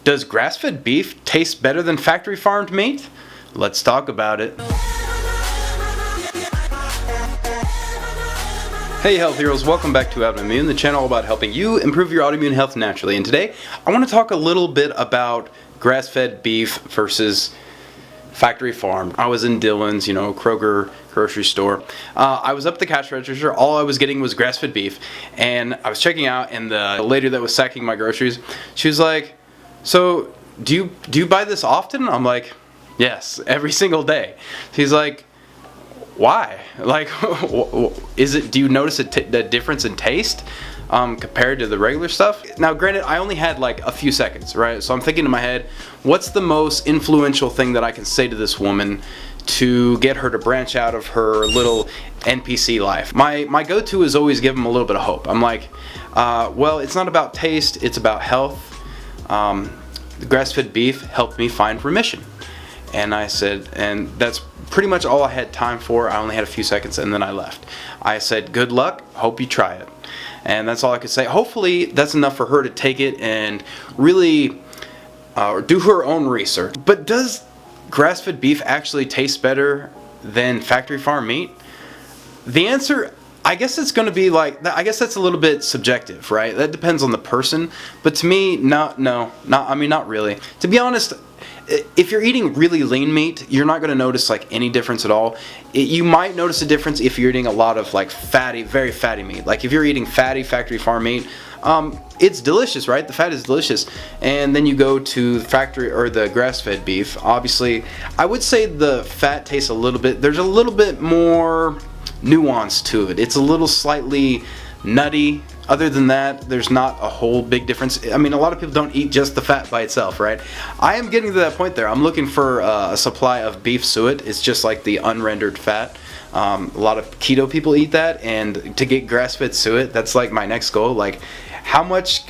Does grass-fed beef taste better than factory-farmed meat? Let's talk about it. Hey health heroes, welcome back to Adamimmune, the channel all about helping you improve your autoimmune health naturally. And today, I want to talk a little bit about grass-fed beef versus factory farmed. I was in Dillon's, Kroger grocery store. I was up at the cash register. All I was getting was grass-fed beef, and I was checking out, and the lady that was sacking my groceries, she was like, "So, do you buy this often?" I'm like, "Yes, every single day." She's like, "Why? Like, do you notice a difference in taste compared to the regular stuff?" Now, granted, I only had like a few seconds, right? So I'm thinking in my head, what's the most influential thing that I can say to this woman to get her to branch out of her little NPC life? My go-to is always give them a little bit of hope. I'm like, well, it's not about taste, it's about health. The grass-fed beef helped me find remission. And I said, and that's pretty much all I had time for. I only had a few seconds and then I left. I said, good luck, hope you try it. And that's all I could say. Hopefully that's enough for her to take it and really do her own research. But does grass-fed beef actually taste better than factory farm meat? The answer, I guess it's going to be like, I guess that's a little bit subjective, right? That depends on the person. But to me, not really. To be honest, if you're eating really lean meat, you're not going to notice like any difference at all. You might notice a difference if you're eating a lot of like fatty, very fatty meat. Like if you're eating fatty factory farm meat, it's delicious, right? The fat is delicious. And then you go to the factory or the grass-fed beef. Obviously, I would say the fat tastes a little bit, there's a little bit more nuance to it. It's a little slightly nutty. Other than that, there's not a whole big difference. I mean, a lot of people don't eat just the fat by itself, right? I am getting to that point there. I'm looking for a supply of beef suet. It's just like the unrendered fat. A lot of keto people eat that, and to get grass-fed suet, that's like my next goal. Like, how much,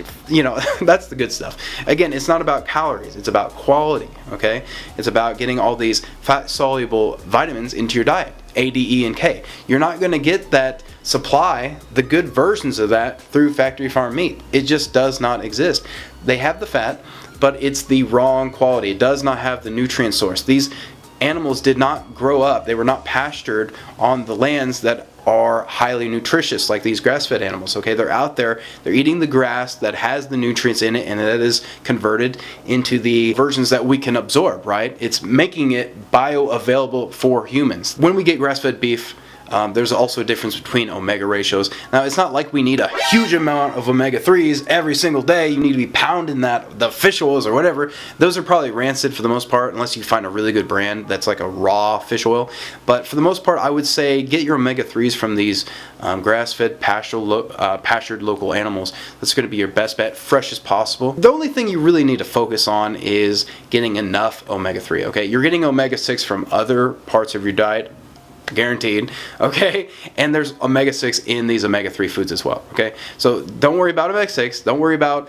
that's the good stuff. Again, it's not about calories, it's about quality, okay? It's about getting all these fat-soluble vitamins into your diet, A, D, E, and K. You're not going to get that supply, the good versions of that, through factory farm meat. It just does not exist. They have the fat, but it's the wrong quality. It does not have the nutrient source. These animals did not grow up. They were not pastured on the lands that are highly nutritious like these grass-fed animals. Okay, they're out there, they're eating the grass that has the nutrients in it, and that is converted into the versions that we can absorb, right? It's making it bioavailable for humans. When we get grass-fed beef, there's also a difference between omega ratios. Now, it's not like we need a huge amount of omega-3s every single day. You need to be pounding the fish oils or whatever. Those are probably rancid for the most part, unless you find a really good brand that's like a raw fish oil. But for the most part, I would say get your omega-3s from these grass-fed, pastured local animals. That's going to be your best bet, fresh as possible. The only thing you really need to focus on is getting enough omega-3, okay? You're getting omega-6 from other parts of your diet, guaranteed, okay? And there's omega-6 in these omega-3 foods as well, okay? So don't worry about omega-6. Don't worry about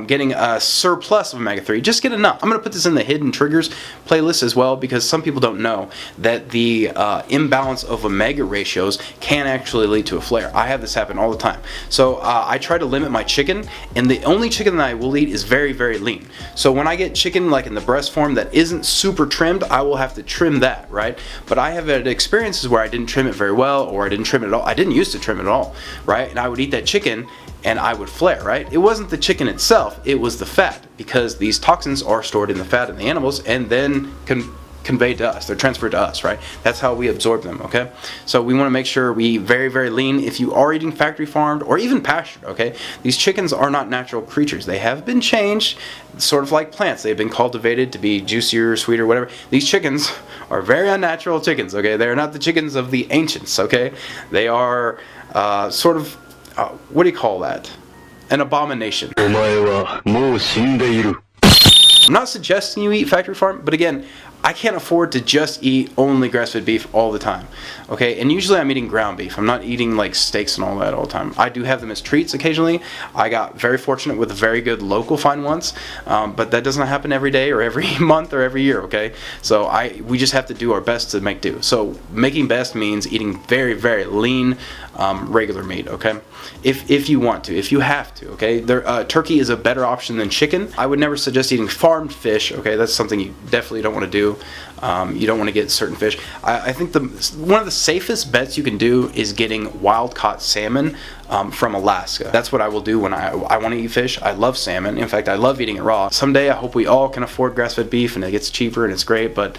getting a surplus of omega-3. Just get enough. I'm going to put this in the hidden triggers playlist as well, because some people don't know that the imbalance of omega ratios can actually lead to a flare. I have this happen all the time. So I try to limit my chicken, and the only chicken that I will eat is very, very lean. So when I get chicken like in the breast form that isn't super trimmed, I will have to trim that, right? But I have had experiences where I didn't trim it very well, or I didn't trim it at all. I didn't used to trim it at all, right? And I would eat that chicken and I would flare, right? It wasn't the chicken itself, it was the fat, because these toxins are stored in the fat in the animals and then conveyed to us. They're transferred to us, right? That's how we absorb them, okay? So we want to make sure we eat very, very lean. If you are eating factory farmed or even pastured, okay? These chickens are not natural creatures. They have been changed, sort of like plants. They've been cultivated to be juicier, sweeter, whatever. These chickens are very unnatural chickens, okay? They're not the chickens of the ancients, okay? They are sort of, what do you call that? An abomination. I'm not suggesting you eat factory farm, but again, I can't afford to just eat only grass-fed beef all the time, okay? And usually I'm eating ground beef. I'm not eating like steaks and all that all the time. I do have them as treats occasionally. I got very fortunate with very good local fine ones, but that doesn't happen every day or every month or every year, okay? So we just have to do our best to make do. So making best means eating very, very lean, regular meat, okay? If you want to, if you have to, okay? Turkey is a better option than chicken. I would never suggest eating farmed fish, okay? That's something you definitely don't want to do. You don't want to get certain fish. I think one of the safest bets you can do is getting wild caught salmon from Alaska. That's what I will do when I want to eat fish. I love salmon. In fact, I love eating it raw. Someday I hope we all can afford grass-fed beef and it gets cheaper and it's great, but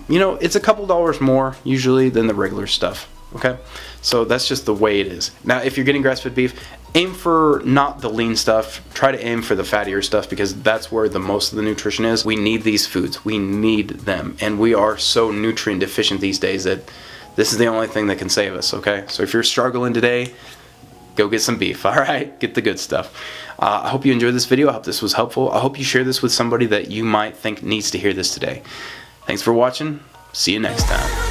you know, it's a couple dollars more usually than the regular stuff. Okay, so that's just the way it is. Now, if you're getting grass-fed beef, aim for not the lean stuff. Try to aim for the fattier stuff because that's where the most of the nutrition is. We need these foods. We need them. And we are so nutrient deficient these days that this is the only thing that can save us, okay? So if you're struggling today, go get some beef, all right? Get the good stuff. I hope you enjoyed this video. I hope this was helpful. I hope you share this with somebody that you might think needs to hear this today. Thanks for watching. See you next time.